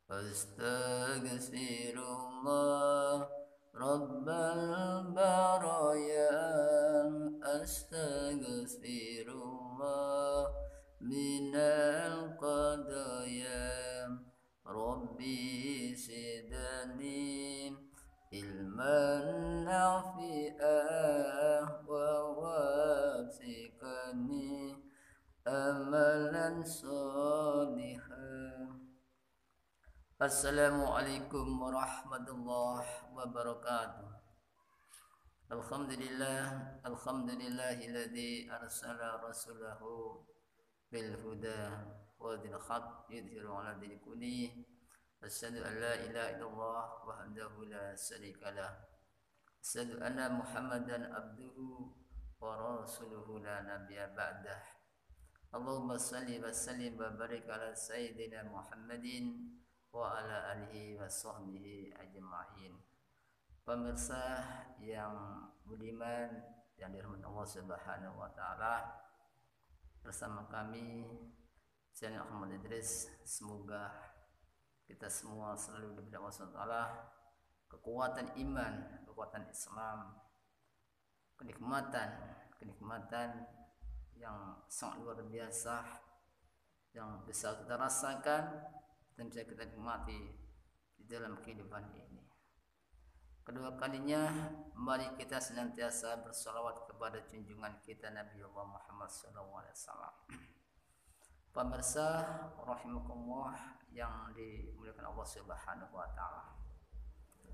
Astaghfirullah Rabbal baraya. Astaghfirullah minal qadaya. Rabbi sidani ilman nafi'ah wa wasiqani amalan solihah. Assalamualaikum warahmatullahi wabarakatuh. Alhamdulillahilladzi arsala rasulahu bil huda wa dinil haq yudhiru ala dini kulli. Asyhadu an la ilaha illallah wahdahu la syarikalah. Asyhadu anna Muhammadan abduhu wa rasuluhu la nabiyya ba'dah. Allahumma salli wa sallim wa barik ala sayyidina Muhammadin wa ala alihi wa sahbihi ajma'in. Pemirsa yang budiman yang dirahmati Allah Subhanahu wa taala, bersama kami Channel Ahmad Idris, semoga kita semua selalu diberi Allah Subhanahu wa taala kekuatan iman, kekuatan Islam, kenikmatan yang sangat luar biasa yang bisa kita rasakan dan bisa kita nikmati di dalam kehidupan ini. Kedua kalinya, mari kita senantiasa bersalawat kepada junjungan kita Nabi Allah Muhammad SAW. Pemirsa rahimakumullah yang dimuliakan Allah Subhanahu wa taala.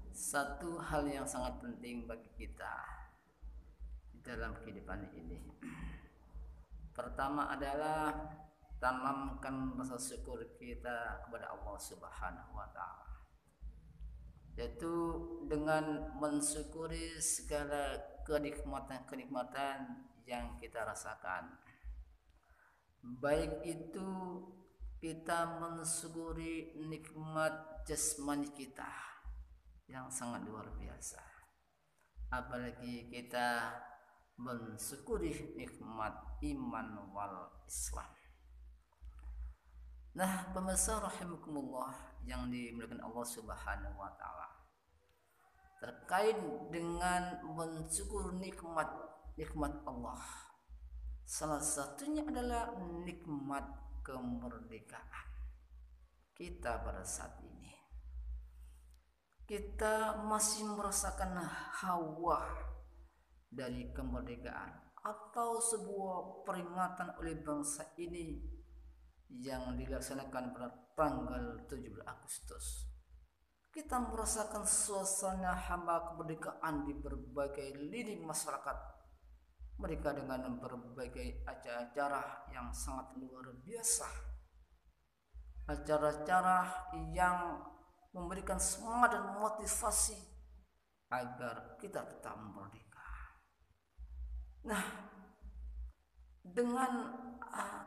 Satu hal yang sangat penting bagi kita di dalam kehidupan ini. Pertama adalah tanamkan rasa syukur kita kepada Allah Subhanahu wa taala, yaitu dengan mensyukuri segala kenikmatan yang kita rasakan. Baik itu kita mensyukuri nikmat jasmani kita yang sangat luar biasa, apalagi kita mensyukuri nikmat iman wal Islam. Nah, pemirsa rahimakumullah yang dimuliakan Allah Subhanahu wa taala, terkait dengan mensyukur nikmat Allah, salah satunya adalah nikmat kemerdekaan kita pada saat ini. Kita masih merasakan hawa dari kemerdekaan atau sebuah peringatan oleh bangsa ini yang dilaksanakan pada tanggal 17 Agustus. Kita merasakan suasana hamba kemerdekaan di berbagai lini masyarakat. Mereka dengan berbagai acara-acara yang sangat luar biasa. Acara-acara yang memberikan semangat dan motivasi agar kita tetap merdeka. Nah, dengan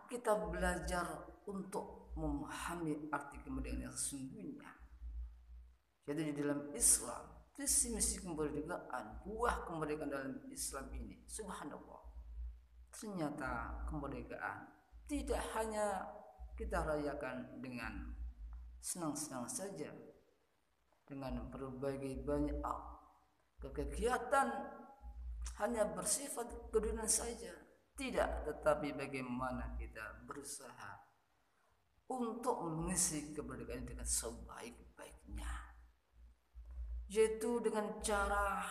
kita belajar untuk memahami arti kemerdekaan yang sesungguhnya, jadi di dalam Islam, visi misi kemerdekaan, buah kemerdekaan dalam Islam ini, subhanallah, ternyata kemerdekaan tidak hanya kita rayakan dengan senang-senang saja, dengan berbagai banyak kegiatan hanya bersifat keduniaan saja. Tidak, tetapi bagaimana kita berusaha untuk mengisi kemerdekaan dengan sebaik-baiknya, yaitu dengan cara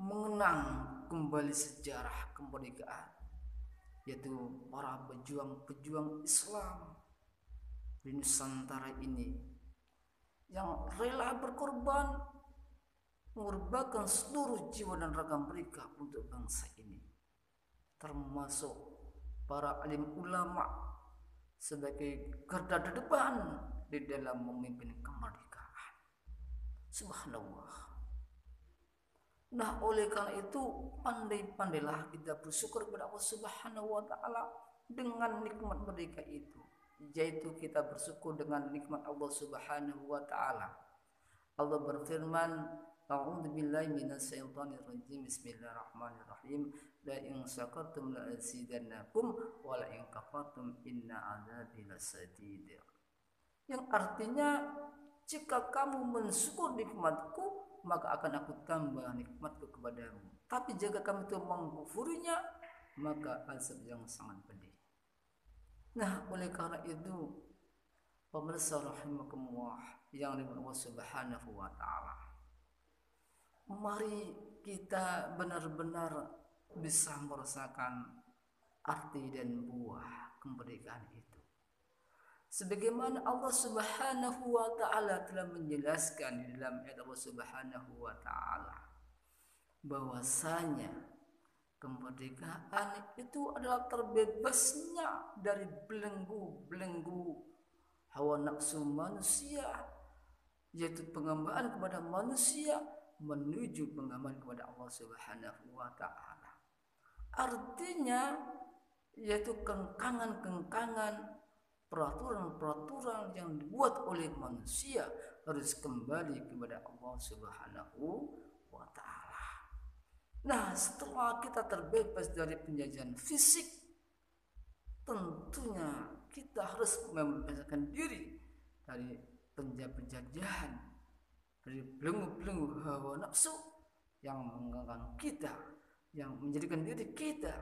mengenang kembali sejarah kemerdekaan, yaitu para pejuang Islam di Nusantara ini yang rela berkorban, mengorbankan seluruh jiwa dan raga mereka untuk bangsa ini, termasuk para alim ulama sebagai garda terdepan di dalam memimpin kemerdekaan. Subhanallah. Nah, oleh karena itu pandai-pandailah kita bersyukur kepada Allah Subhanahu wa taala dengan nikmat merdeka itu, yaitu kita bersyukur dengan nikmat Allah Subhanahu wa taala. Allah berfirman, a'udzu billahi minasyaitonir rajim, bismillahirrahmanirrahim, la in syakartum la azidannakum wa la in kafartum inna adzabi lasadid. yang artinya jika kamu mensyukur nikmatku, maka akan aku tambah nikmatku kepadamu. Tapi jika kamu itu mengkufurinya, maka azab yang sangat pedih. Nah, oleh karena itu, pemirsa rahimakumullah yang dimiliki Allah Subhanahu wa taala, mari kita benar-benar bisa merasakan arti dan buah kemerdekaan itu. Sebagaimana Allah Subhanahu wa taala telah menjelaskan di dalam ayat Allah Subhanahu wa taala bahwasanya kemerdekaan itu adalah terbebasnya dari belenggu-belenggu hawa nafsu manusia, yaitu penghambaan kepada manusia menuju penghambaan kepada Allah Subhanahu wa taala. Artinya yaitu kengkangan-kengkangan, peraturan-peraturan yang dibuat oleh manusia harus kembali kepada Allah Subhanahu wa taala. Nah, setelah kita terbebas dari penjajahan fisik, tentunya kita harus membebaskan diri dari penjajahan, dari belenggu-belenggu hawa nafsu yang mengganggu kita, yang menjadikan diri kita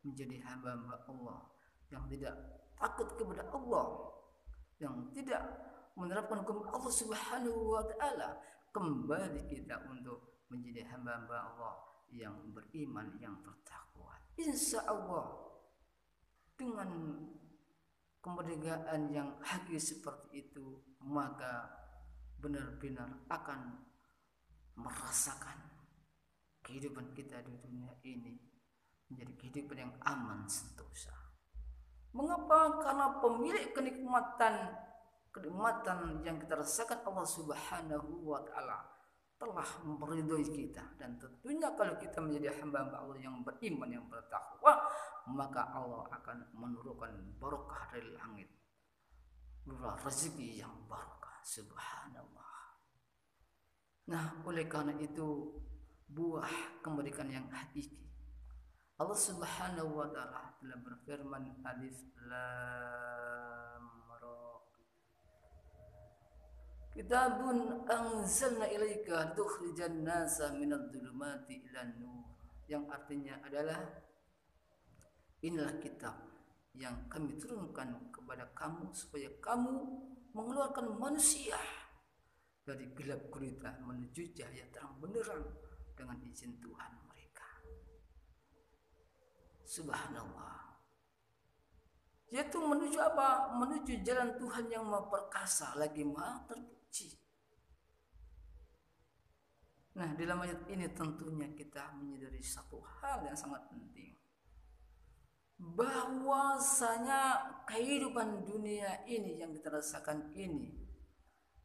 menjadi hamba-hamba Allah yang tidak takut kepada Allah, yang tidak menerapkan hukum Allah Subhanahu wa taala. Kembali kita untuk menjadi hamba-hamba Allah yang beriman, yang bertakwa. Insya Allah dengan kemerdekaan yang hakiki seperti itu, maka benar-benar akan merasakan kehidupan kita di dunia ini menjadi kehidupan yang aman sentosa. Mengapa? Karena pemilik kenikmatan yang kita rasakan Allah Subhanahu wa taala telah meridhoi kita. Dan tentunya kalau kita menjadi hamba-hamba Allah yang beriman, yang bertakwa, maka Allah akan menurunkan barokah dari langit, berupa rezeki yang barokah. Subhanallah. Nah, oleh karena itu buah kemerdekaan yang hakiki, Allah Subhanahu wa taala telah berfirman, Alif Lam Ra, Kitabun anzalna ilaika tukhrijan nasa minadh dhulumati ilan nur, yang artinya adalah inilah kitab yang kami turunkan kepada kamu supaya kamu mengeluarkan manusia dari gelap gulita menuju cahaya terang benderang dengan izin Tuhan mereka. Subhanallah. Yaitu menuju apa? Menuju jalan Tuhan yang maha perkasa lagi maha terpuji. Nah, dalam ayat ini tentunya kita menyadari satu hal yang sangat penting, bahwasanya kehidupan dunia ini yang kita rasakan ini,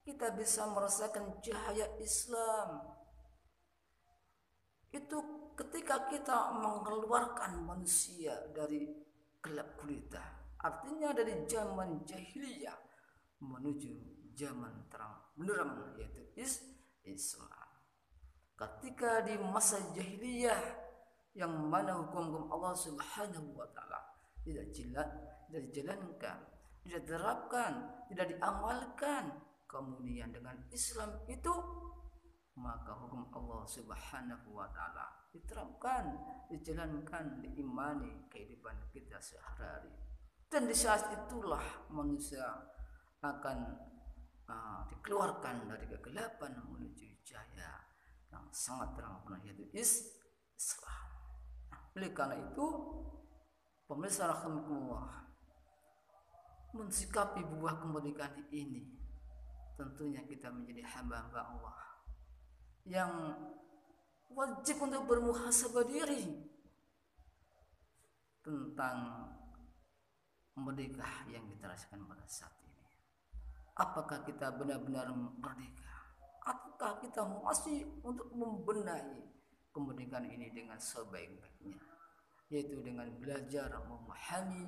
kita bisa merasakan cahaya Islam itu ketika kita mengeluarkan manusia dari gelap gulita, artinya dari zaman jahiliyah menuju zaman terang benderang, yaitu Islam. Ketika di masa jahiliyah yang mana hukum-hukum Allah Subhanahu wa taala tidak dijalankan, tidak diterapkan, tidak diamalkan, kemudian dengan Islam itu maka hukum Allah Subhanahu wa taala diterapkan, dijalankan, diimani kehidupan kita sehari-hari. Dan di saat itulah manusia akan dikeluarkan dari kegelapan menuju cahaya yang sangat terang benderang, yaitu Islam. Oleh karena itu, pemirsa rahimakumullah, mensikapi buah kemerdekaan ini, tentunya kita menjadi hamba-hamba Allah yang wajib untuk bermuhasabah diri tentang merdeka yang kita rasakan pada saat ini. Apakah kita benar-benar merdeka, ataukah kita masih untuk membenahi kemerdekaan ini dengan sebaik-baiknya, yaitu dengan belajar memahami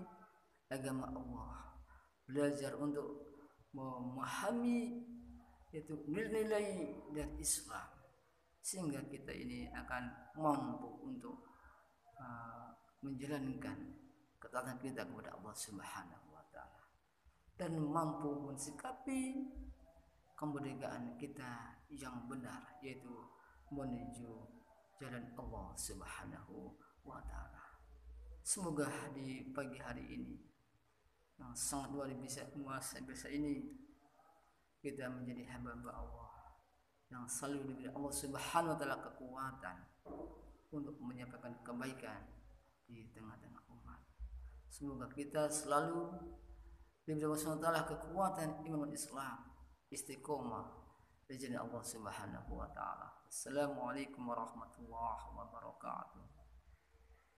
agama Allah, belajar untuk memahami yaitu nilai-nilai dari Islam, sehingga kita ini akan mampu untuk menjalankan ketaatan kita kepada Allah Subhanahu wa taala. dan mampu mensikapi kemerdekaan kita yang benar, yaitu menuju jalan Allah Subhanahu wa Ta'ala. Semoga di pagi hari ini yang sangat luar biasa ini kita menjadi hamba Allah yang selalu diberi Allah Subhanahu wa Ta'ala kekuatan untuk menyampaikan kebaikan di tengah-tengah umat. Semoga kita selalu diberi Allah Subhanahu wa Ta'ala kekuatan iman Islam, istiqomah di jalan Allah Subhanahu wa Ta'ala. Assalamualaikum warahmatullahi wabarakatuh.